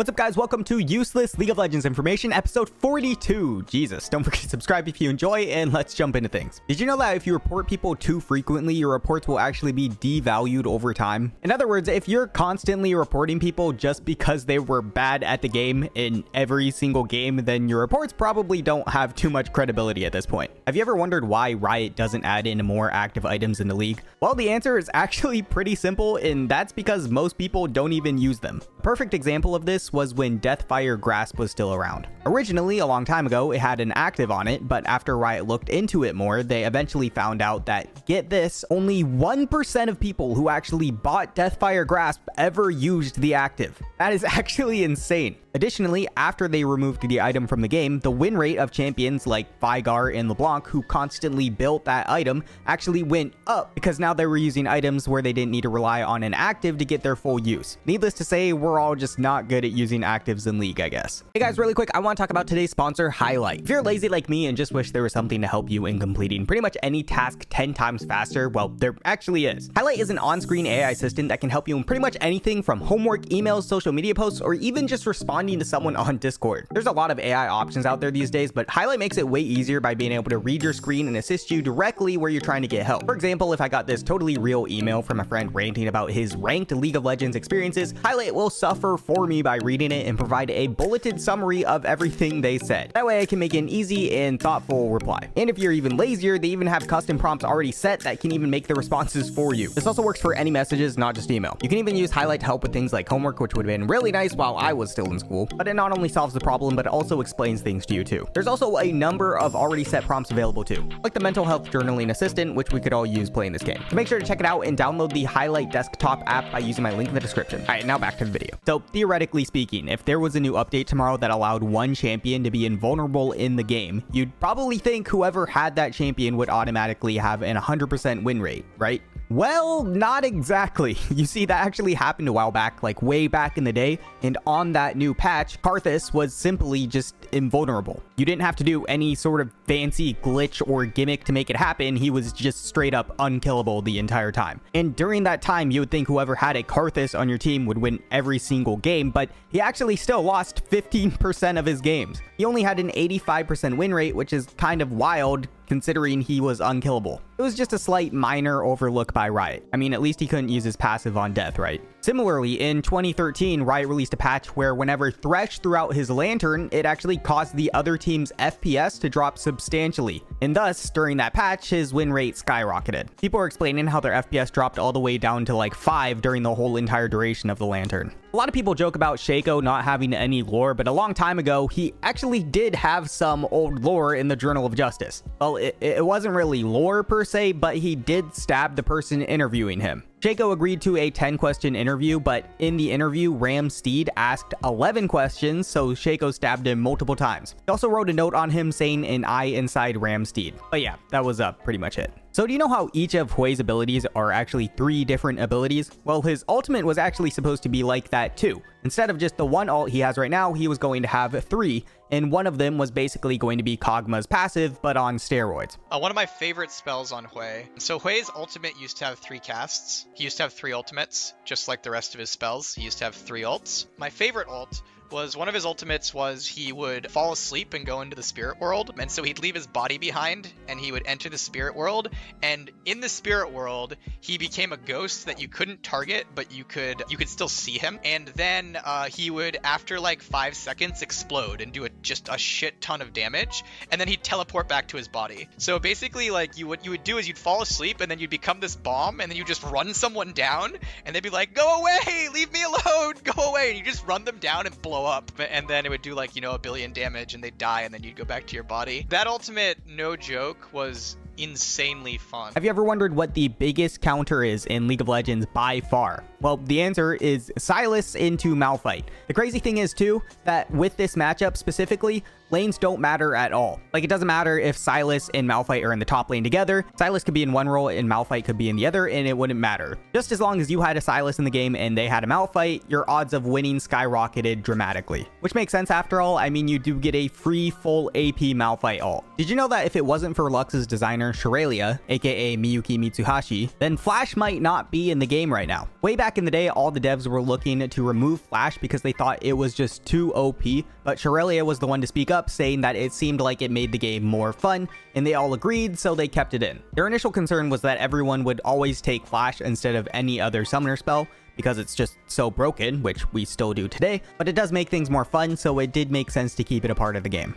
What's up, guys? Welcome to Useless League of Legends Information, episode 42. Jesus, don't forget to subscribe if you enjoy, and let's jump into things. Did you know that if you report people too frequently, your reports will actually be devalued over time? In other words, if you're constantly reporting people just because they were bad at the game in every single game, then your reports probably don't have too much credibility at this point. Have you ever wondered why Riot doesn't add in more active items in the league? Well, the answer is actually pretty simple, and that's because most people don't even use them. A perfect example of this was when Deathfire Grasp was still around. Originally, a long time ago, it had an active on it, but after Riot looked into it more, they eventually found out that, get this, only 1% of people who actually bought Deathfire Grasp ever used the active. That is actually insane. Additionally, after they removed the item from the game, the win rate of champions like Vigar and LeBlanc, who constantly built that item, actually went up because now they were using items where they didn't need to rely on an active to get their full use. Needless to say, we're all just not good at using actives in League, I guess. Hey guys, really quick, I want to talk about today's sponsor, Highlight. If you're lazy like me and just wish there was something to help you in completing pretty much any task 10 times faster, well, there actually is. Highlight is an on-screen AI assistant that can help you in pretty much anything from homework, emails, social media posts, or even just responding to someone on Discord. There's a lot of AI options out there these days, but Highlight makes it way easier by being able to read your screen and assist you directly where you're trying to get help. For example, if I got this totally real email from a friend ranting about his ranked League of Legends experiences, Highlight will suffer for me by reading it and provide a bulleted summary of everything they said. That way I can make an easy and thoughtful reply. And if you're even lazier, they even have custom prompts already set that can even make the responses for you. This also works for any messages, not just email. You can even use Highlight to help with things like homework, which would have been really nice while I was still in school, but it not only solves the problem, but it also explains things to you too. There's also a number of already set prompts available too, like the mental health journaling assistant, which we could all use playing this game. So make sure to check it out and download the Highlight desktop app by using my link in the description. All right, now back to the video. So theoretically speaking, if there was a new update tomorrow that allowed one champion to be invulnerable in the game, you'd probably think whoever had that champion would automatically have an 100% win rate, right? Well, not exactly. You see, that actually happened a while back, like way back in the day, and on that new patch, Karthus was simply just invulnerable. You didn't have to do any sort of fancy glitch or gimmick to make it happen. He was just straight up unkillable the entire time. And during that time, you would think whoever had a Karthus on your team would win every single game, but he actually still lost 15% of his games. He only had an 85% win rate, which is kind of wild considering he was unkillable. It was just a slight minor overlook by Riot. I mean, at least he couldn't use his passive on death, right? Similarly, in 2013, Riot released a patch where whenever Thresh threw out his lantern, it actually caused the other team's FPS to drop substantially. And thus, during that patch, his win rate skyrocketed. People are explaining how their FPS dropped all the way down to like 5 during the whole entire duration of the lantern. A lot of people joke about Shaco not having any lore, but a long time ago, he actually did have some old lore in the Journal of Justice. Well, it wasn't really lore per se, but he did stab the person interviewing him. Shaco agreed to a 10-question interview, but in the interview, Ram Steed asked 11 questions, so Shaco stabbed him multiple times. He also wrote a note on him saying an eye inside Ram Steed. But yeah, that was pretty much it. So do you know how each of Hui's abilities are actually 3 different abilities? Well, his ultimate was actually supposed to be like that too. Instead of just the one ult he has right now, he was going to have 3, and one of them was basically going to be Kog'Maw's passive, but on steroids. One of my favorite spells on Hui. So Hui's ultimate used to have 3 casts. He used to have 3 ultimates, just like the rest of his spells. He used to have 3 ults. My favorite ult was one of his ultimates was he would fall asleep and go into the spirit world, and so he'd leave his body behind and he would enter the spirit world, and in the spirit world he became a ghost that you couldn't target, but you could still see him, and then he would, after like 5 seconds, explode and do just a shit ton of damage, and then he'd teleport back to his body. So basically, like, what you would do is you'd fall asleep and then you'd become this bomb, and then you just run someone down and they'd be like, go away, leave me alone, go away, and you just run them down and blow up, and then it would do like, you know, 1 billion damage and they'd die, and then you'd go back to your body. That ultimate, no joke, was insanely fun. Have you ever wondered what the biggest counter is in League of Legends by far? Well, the answer is Sylas into Malphite. The crazy thing is too, that with this matchup specifically, lanes don't matter at all. Like, it doesn't matter if Sylas and Malphite are in the top lane together. Sylas could be in one role and Malphite could be in the other, and it wouldn't matter. Just as long as you had a Sylas in the game and they had a Malphite, your odds of winning skyrocketed dramatically. Which makes sense after all. I mean, you do get a free full AP Malphite ult. Did you know that if it wasn't for Lux's designer, Shiralia, aka Miyuki Mitsuhashi, then Flash might not be in the game right now? Way back back in the day, all the devs were looking to remove Flash because they thought it was just too OP, but Sharelia was the one to speak up, saying that it seemed like it made the game more fun, and they all agreed, so they kept it in. Their initial concern was that everyone would always take Flash instead of any other summoner spell, because it's just so broken, which we still do today, but it does make things more fun, so it did make sense to keep it a part of the game.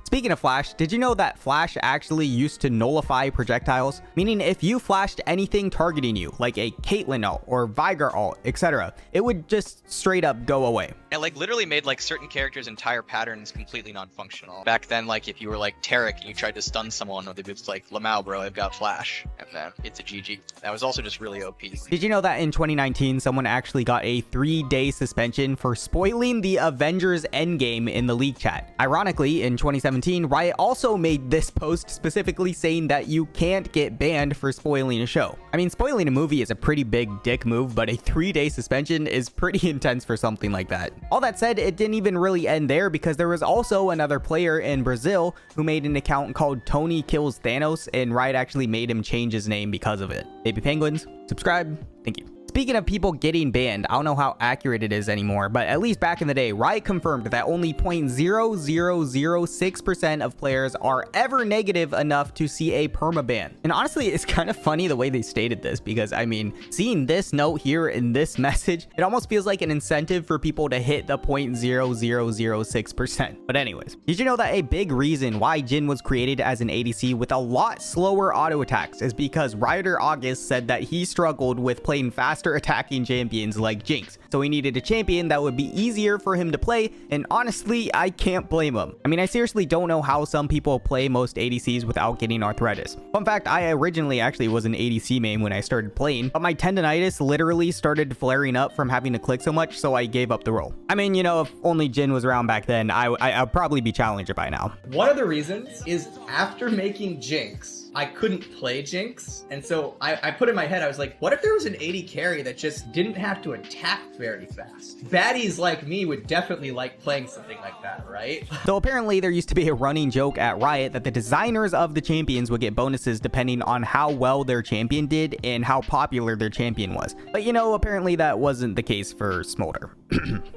Speaking of Flash, did you know that Flash actually used to nullify projectiles? Meaning if you flashed anything targeting you, like a Caitlyn ult or Veigar ult, etc., it would just straight up go away. It like literally made like certain characters' entire patterns completely non-functional. Back then, like if you were like Tarek and you tried to stun someone, they'd be like, Lamau, bro, I've got Flash. And then it's a GG. That was also just really OP. Did you know that in 2019, someone actually got a 3-day suspension for spoiling the Avengers Endgame in the League chat? Ironically, in 2017, Riot also made this post specifically saying that you can't get banned for spoiling a show. I mean, spoiling a movie is a pretty big dick move, but a 3-day suspension is pretty intense for something like that. All that said, it didn't even really end there, because there was also another player in Brazil who made an account called Tony Kills Thanos, and Riot actually made him change his name because of it. Baby Penguins, subscribe. Thank you. Speaking of people getting banned, I don't know how accurate it is anymore, but at least back in the day, Riot confirmed that only 0.0006% of players are ever negative enough to see a permaban. And honestly, it's kind of funny the way they stated this, because I mean, seeing this note here in this message, it almost feels like an incentive for people to hit the 0.0006%. But anyways, did you know that a big reason why Jhin was created as an ADC with a lot slower auto attacks is because Rioter August said that he struggled with playing faster attacking champions like Jinx, so he needed a champion that would be easier for him to play, and honestly, I can't blame him. I mean, I seriously don't know how some people play most ADCs without getting arthritis. Fun fact, I originally actually was an ADC main when I started playing, but my tendonitis literally started flaring up from having to click so much, so I gave up the role. I mean, you know, if only Jhin was around back then, I'd probably be Challenger by now. One of the reasons is after making Jinx, I couldn't play Jinx, and so I put in my head, I was like, what if there was an AD carry that just didn't have to attack very fast? Baddies like me would definitely like playing something like that, right? So apparently there used to be a running joke at Riot that the designers of the champions would get bonuses depending on how well their champion did and how popular their champion was. But you know, apparently that wasn't the case for Smolder.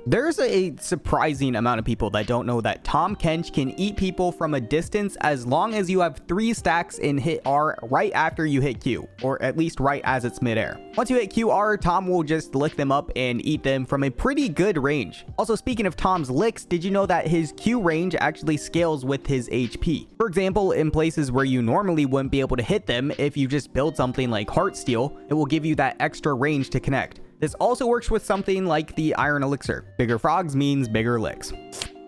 There's a surprising amount of people that don't know that Tahm Kench can eat people from a distance as long as you have 3 stacks in hit R right after you hit Q, or at least right as it's midair. Once you hit QR, Tahm will just lick them up and eat them from a pretty good range. Also, speaking of Tahm's licks, did you know that his Q range actually scales with his HP? For example, in places where you normally wouldn't be able to hit them, if you just build something like Heartsteel, it will give you that extra range to connect. This also works with something like the Iron Elixir. Bigger frogs means bigger licks.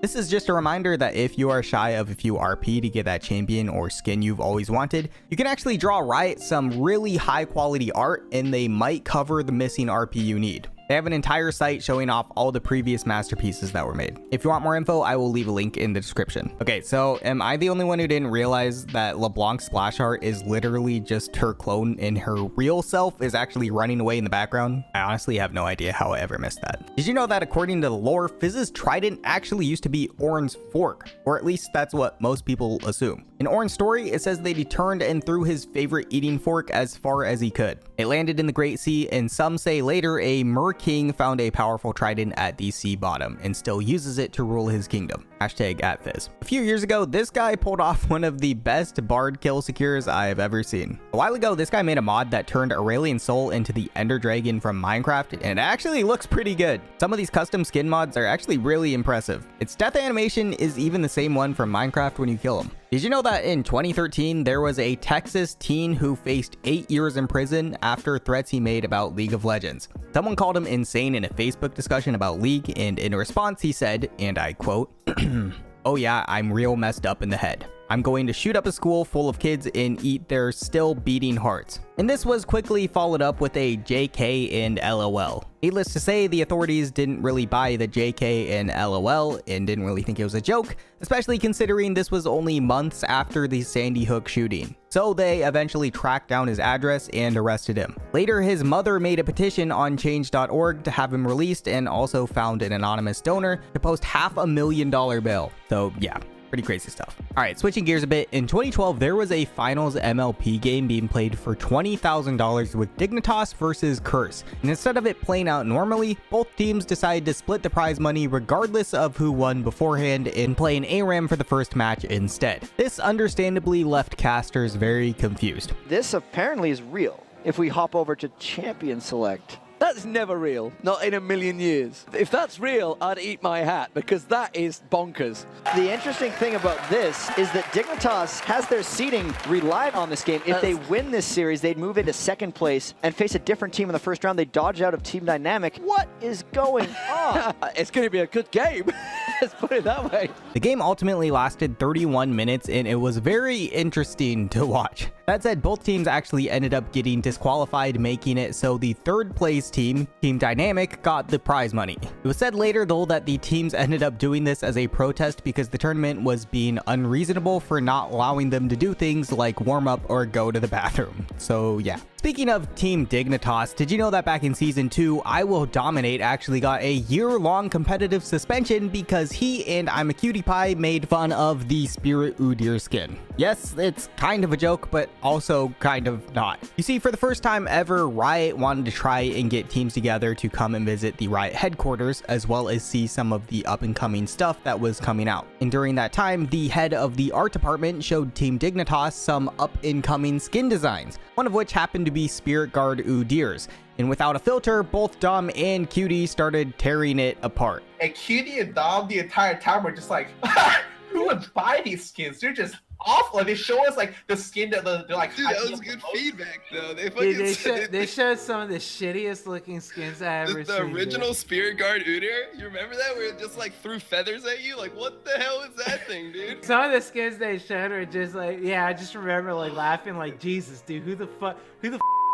This is just a reminder that if you are shy of a few RP to get that champion or skin you've always wanted, you can actually draw Riot some really high quality art, and they might cover the missing RP you need. They have an entire site showing off all the previous masterpieces that were made. If you want more info, I will leave a link in the description. Okay, so am I the only one who didn't realize that LeBlanc's splash art is literally just her clone and her real self is actually running away in the background? I honestly have no idea how I ever missed that. Did you know that according to the lore, Fizz's trident actually used to be Ornn's fork? Or at least that's what most people assume. In Ornn's story, it says that he turned and threw his favorite eating fork as far as he could. It landed in the Great Sea, and some say later a Mer King found a powerful trident at the sea bottom and still uses it to rule his kingdom. Hashtag @Fizz. A few years ago, this guy pulled off one of the best bard kill secures I have ever seen. A while ago, this guy made a mod that turned Aurelion Sol into the Ender Dragon from Minecraft, and it actually looks pretty good. Some of these custom skin mods are actually really impressive. Its death animation is even the same one from Minecraft when you kill him. Did you know that in 2013, there was a Texas teen who faced 8 years in prison after threats he made about League of Legends? Someone called him insane in a Facebook discussion about League, and in response he said, and I quote, "Oh yeah, I'm real messed up in the head. I'm going to shoot up a school full of kids and eat their still beating hearts. And this was quickly followed up with a JK and LOL. Needless to say, the authorities didn't really buy the JK and LOL and didn't really think it was a joke, especially considering this was only months after the Sandy Hook shooting. So they eventually tracked down his address and arrested him. Later, his mother made a petition on change.org to have him released and also found an anonymous donor to post $500,000 bail. So yeah. Pretty crazy stuff. All right, switching gears a bit. In 2012, there was a finals MLP game being played for $20,000 with Dignitas versus Curse. And instead of it playing out normally, both teams decided to split the prize money regardless of who won beforehand and play an ARAM for the first match instead. This understandably left casters very confused. This apparently is real. If we hop over to Champion Select. That's never real. Not in a million years. If that's real, I'd eat my hat because that is bonkers. The interesting thing about this is that Dignitas has their seeding relied on this game. If they win this series, they'd move into second place and face a different team in the first round. They dodge out of Team Dynamic. What is going on? It's going to be a good game. Let's put it that way. The game ultimately lasted 31 minutes and it was very interesting to watch. That said, both teams actually ended up getting disqualified, making it so the third place team, Team Dynamic, got the prize money. It was said later though that the teams ended up doing this as a protest because the tournament was being unreasonable for not allowing them to do things like warm up or go to the bathroom. So yeah. Speaking of Team Dignitas, did you know that back in Season 2, I Will Dominate actually got a year-long competitive suspension because he and I'm a Cutie Pie made fun of the Spirit Udyr skin? Yes, it's kind of a joke, but also kind of not. You see, for the first time ever, Riot wanted to try and get teams together to come and visit the Riot headquarters, as well as see some of the up-and-coming stuff that was coming out. And during that time, the head of the art department showed Team Dignitas some up-and-coming skin designs, one of which happened to be Spirit Guard Udyr's. And without a filter, both Dom and Cutie started tearing it apart. And Cutie and Dom the entire time were just like, who would buy these skins? They're just awful. Like, they show us like the skin that they're like. Dude, that was good feedback though. They showed some of the shittiest looking skins I ever seen. The original Spirit Guard Udyr, you remember that? Where it just like threw feathers at you? Like, what the hell is that thing, dude? Some of the skins they showed are just like, yeah, I just remember like laughing like, Jesus, dude, who the fuck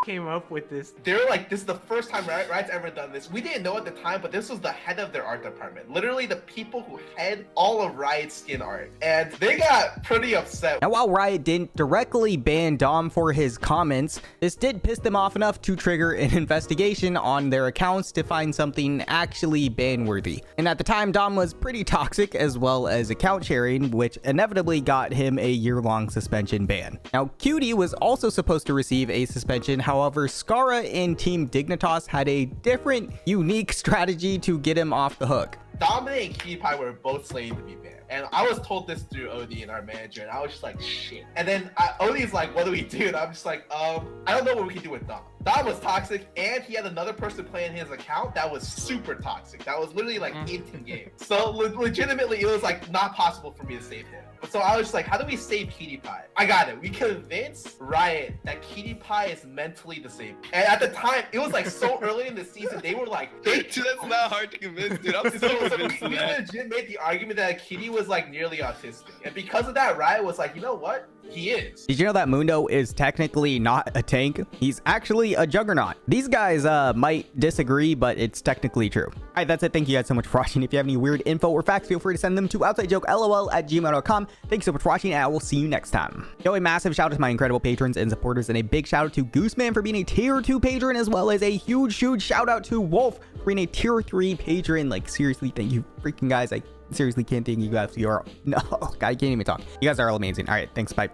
came up with this? They were like, this is the first time Riot's ever done this. We didn't know at the time, but this was the head of their art department. Literally the people who head all of Riot's skin art. And they got pretty upset. Now, while Riot didn't directly ban Dom for his comments, this did piss them off enough to trigger an investigation on their accounts to find something actually ban-worthy. And at the time, Dom was pretty toxic as well as account sharing, which inevitably got him a year-long suspension ban. Now, Cutie was also supposed to receive a suspension. However, Skara and Team Dignitas had a different, unique strategy to get him off the hook. Dominic and Cutie Pie were both slated to be banned. And I was told this through Odie and our manager, and I was just like, shit. And then Odie's like, what do we do? And I'm just like, I don't know what we can do with Dom. Dom was toxic, and he had another person playing his account that was super toxic. That was literally like 18 games. So legitimately, it was like not possible for me to save him. But so I was just like, how do we save Cutie Pie? I got it. We convinced Riot that Cutie Pie is mentally disabled. And at the time, it was like so early in the season, they were like, dude, that's not hard to convince, dude. I'm so convinced of we that. legit made the argument that Cutie was like nearly autistic. And because of that, Riot was like, you know what? He is. Did you know that Mundo is technically not a tank? He's actually a juggernaut. These guys might disagree, but it's technically true. All right, that's it. Thank you guys so much for watching. If you have any weird info or facts, feel free to send them to outsidejokelol@gmail.com. Thank you so much for watching, and I will see you next time. Yo, a massive shout out to my incredible patrons and supporters, and a big shout out to Gooseman for being a tier 2 patron, as well as a huge shout out to Wolf for being a tier 3 patron. Like, seriously, thank you freaking guys. I seriously can't thank you guys. You're no, I can't even talk. You guys are all amazing. All right, thanks. Bye.